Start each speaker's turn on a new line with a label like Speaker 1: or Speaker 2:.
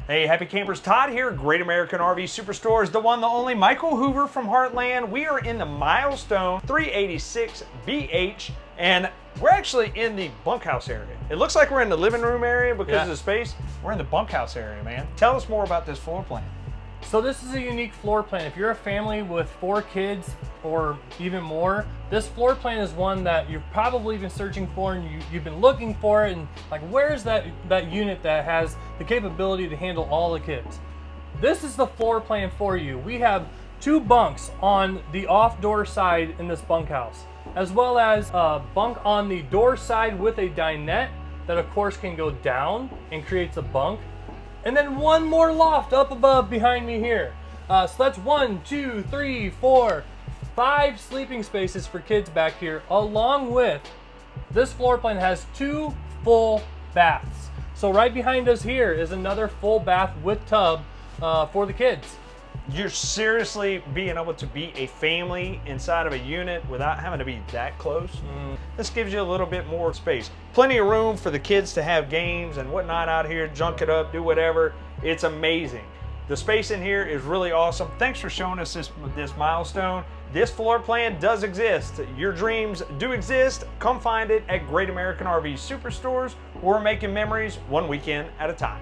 Speaker 1: Hey, happy campers, Todd here, Great American RV Superstores, the one, the only, Michael Hoover from Heartland. We are in the Milestone 386BH, and we're actually in the bunkhouse area. It looks like we're in the living room area because of the space. We're in the bunkhouse area, man. Tell us more about this floor plan.
Speaker 2: So this is a unique floor plan. If you're a family with 4 kids or even more, this floor plan is one that you've probably been searching for, and you've been looking for it, and like, where's that unit that has the capability to handle all the kids? This is the floor plan for you. We have 2 bunks on the off door side in this bunkhouse, as well as a bunk on the door side with a dinette that of course can go down and creates a bunk. And then 1 more loft up above behind me here. So that's 1, 2, 3, 4, 5 sleeping spaces for kids back here, along with this floor plan has 2 full baths. So right behind us here is another full bath with tub for the kids.
Speaker 1: You're seriously being able to be a family inside of a unit without having to be that close. This gives you a little bit more space. Plenty of room for the kids to have games and whatnot out here, junk it up, do whatever. It's amazing. The space in here is really awesome. Thanks for showing us this milestone. This floor plan does exist. Your dreams do exist. Come find it at Great American RV Superstores. We're making memories one weekend at a time.